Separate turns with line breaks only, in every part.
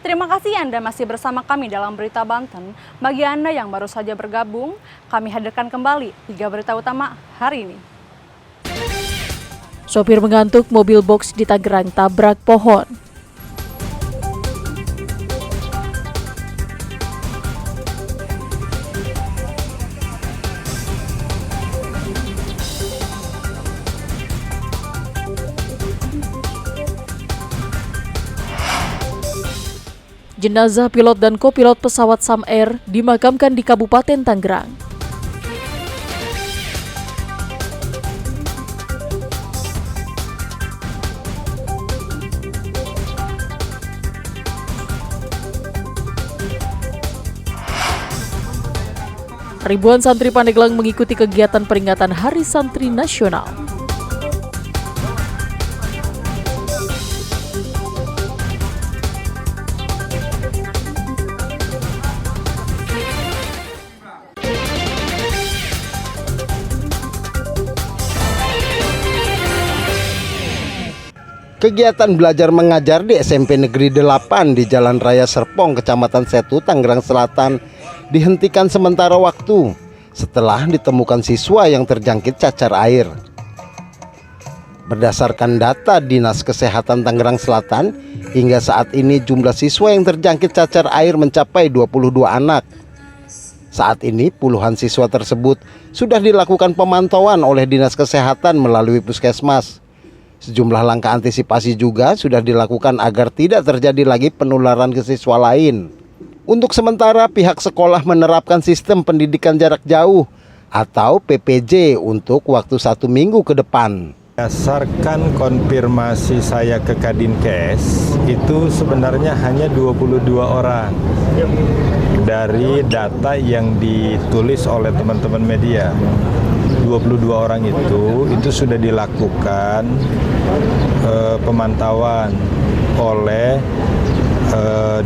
Terima kasih Anda masih bersama kami dalam Berita Banten. Bagi Anda yang baru saja bergabung, kami hadirkan kembali 3 berita utama hari ini.
Sopir mengantuk mobil box di Tangerang tabrak pohon. Jenazah pilot dan kopilot pesawat Sam Air dimakamkan di Kabupaten Tangerang. Ribuan santri Pandeglang mengikuti kegiatan peringatan Hari Santri Nasional.
Kegiatan belajar mengajar di SMP Negeri 8 di Jalan Raya Serpong, Kecamatan Setu, Tangerang Selatan dihentikan sementara waktu setelah ditemukan siswa yang terjangkit cacar air. Berdasarkan data Dinas Kesehatan Tangerang Selatan, hingga saat ini jumlah siswa yang terjangkit cacar air mencapai 22 anak. Saat ini puluhan siswa tersebut sudah dilakukan pemantauan oleh Dinas Kesehatan melalui Puskesmas. Sejumlah langkah antisipasi juga sudah dilakukan agar tidak terjadi lagi penularan ke siswa lain. Untuk sementara pihak sekolah menerapkan sistem pendidikan jarak jauh atau PPJ untuk waktu 1 minggu ke depan.
Berdasarkan konfirmasi saya ke Kadinkes, itu sebenarnya hanya 22 orang dari data yang ditulis oleh teman-teman media. 22 orang itu sudah dilakukan pemantauan oleh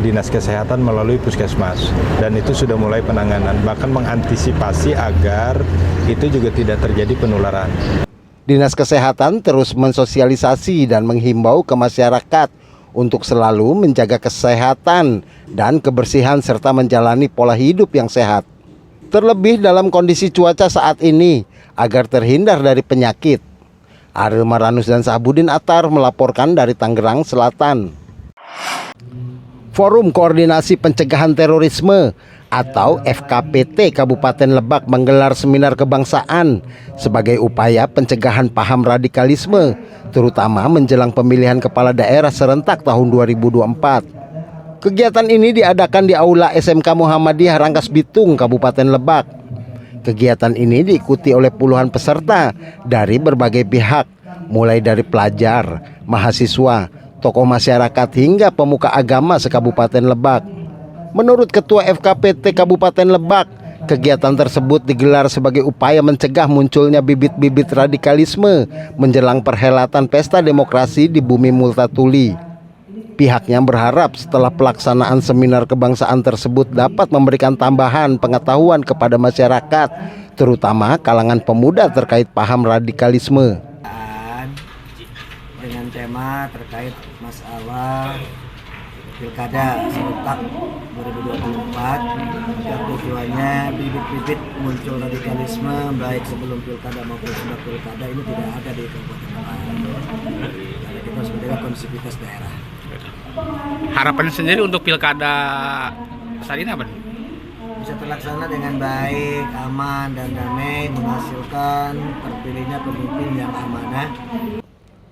Dinas Kesehatan melalui Puskesmas, dan itu sudah mulai penanganan, bahkan mengantisipasi agar itu juga tidak terjadi penularan.
Dinas Kesehatan terus mensosialisasi dan menghimbau ke masyarakat untuk selalu menjaga kesehatan dan kebersihan serta menjalani pola hidup yang sehat. Terlebih dalam kondisi cuaca saat ini agar terhindar dari penyakit. Ariel Maranus dan Sahabudin Atar melaporkan dari Tangerang Selatan. Forum Koordinasi Pencegahan Terorisme atau FKPT Kabupaten Lebak menggelar seminar kebangsaan sebagai upaya pencegahan paham radikalisme, terutama menjelang pemilihan kepala daerah serentak tahun 2024. Kegiatan ini diadakan di Aula SMK Muhammadiyah Rangkas Bitung, Kabupaten Lebak. Kegiatan ini diikuti oleh puluhan peserta dari berbagai pihak, mulai dari pelajar, mahasiswa, tokoh masyarakat hingga pemuka agama se-Kabupaten Lebak. Menurut Ketua FKPT Kabupaten Lebak, kegiatan tersebut digelar sebagai upaya mencegah munculnya bibit-bibit radikalisme menjelang perhelatan Pesta Demokrasi di Bumi Multatuli. Pihaknya berharap setelah pelaksanaan seminar kebangsaan tersebut dapat memberikan tambahan pengetahuan kepada masyarakat, terutama kalangan pemuda terkait paham radikalisme.
Dengan tema terkait masalah Pilkada serentak 2024, yang tujuannya bibit-bibit muncul radikalisme baik sebelum Pilkada maupun sesudah Pilkada ini tidak ada di Kabupaten Lebak. Karena kita harus menjaga konsistensitas daerah.
Harapannya sendiri untuk Pilkada saat ini apa?
Bisa terlaksana dengan baik, aman, dan damai, menghasilkan terpilihnya pemimpin yang amanah.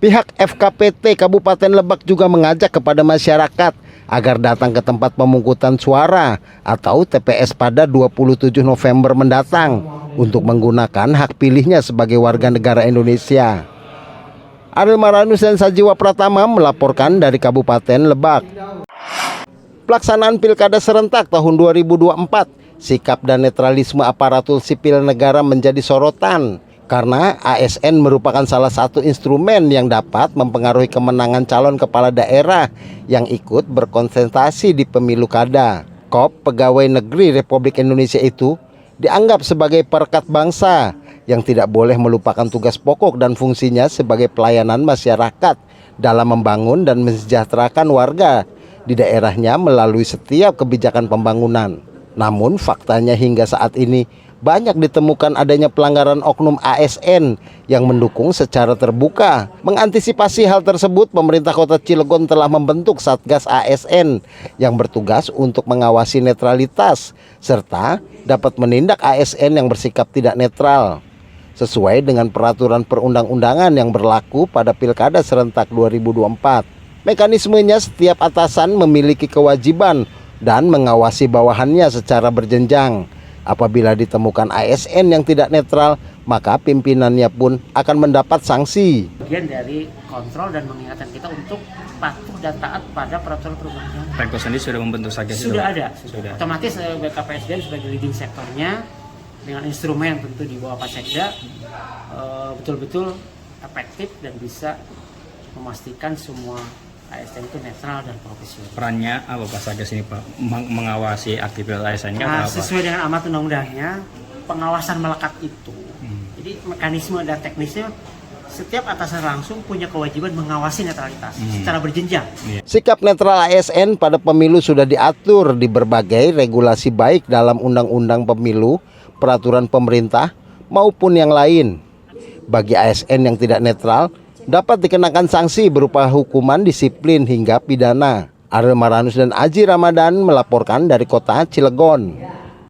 Pihak FKPT Kabupaten Lebak juga mengajak kepada masyarakat agar datang ke tempat pemungutan suara atau TPS pada 27 November mendatang untuk menggunakan hak pilihnya sebagai warga negara Indonesia. Ariel Maranus dan Sajiwa Pratama melaporkan dari Kabupaten Lebak. Pelaksanaan Pilkada serentak tahun 2024, sikap dan netralisme aparatur sipil negara menjadi sorotan karena ASN merupakan salah satu instrumen yang dapat mempengaruhi kemenangan calon kepala daerah yang ikut berkonsentrasi di pemilu kada. KOP Pegawai Negeri Republik Indonesia itu dianggap sebagai perekat bangsa yang tidak boleh melupakan tugas pokok dan fungsinya sebagai pelayanan masyarakat dalam membangun dan mensejahterakan warga di daerahnya melalui setiap kebijakan pembangunan. Namun faktanya hingga saat ini banyak ditemukan adanya pelanggaran oknum ASN yang mendukung secara terbuka. Mengantisipasi hal tersebut, pemerintah Kota Cilegon telah membentuk Satgas ASN yang bertugas untuk mengawasi netralitas serta dapat menindak ASN yang bersikap tidak netral sesuai dengan peraturan perundang-undangan yang berlaku pada Pilkada serentak 2024. Mekanismenya, setiap atasan memiliki kewajiban dan mengawasi bawahannya secara berjenjang. Apabila ditemukan ASN yang tidak netral, maka pimpinannya pun akan mendapat sanksi.
Bagian dari kontrol dan mengingatkan kita untuk patuh dan taat pada peraturan perundang-undangan.
Pemko sendiri sudah membentuk Satgas itu?
Sudah ada.
Sudah.
Otomatis BKPSDM sebagai leading sektornya dengan instrumen tentu di bawah Pak Sekda betul-betul efektif dan bisa memastikan semua ASN itu netral dan profesional.
Perannya apa Pak Satgas ini Pak? Mengawasi aktivitas ASN-nya
Nah,
atau apa?
sesuai dengan amat undang-undangnya, pengawasan melekat itu. Jadi mekanisme dan teknisnya, setiap atasan langsung punya kewajiban mengawasi netralitas secara berjenjang.
Sikap netral ASN pada pemilu sudah diatur di berbagai regulasi baik dalam Undang-Undang Pemilu, peraturan pemerintah, maupun yang lain. Bagi ASN yang tidak netral, dapat dikenakan sanksi berupa hukuman disiplin hingga pidana. Ariel Maranus dan Aji Ramadan melaporkan dari Kota Cilegon.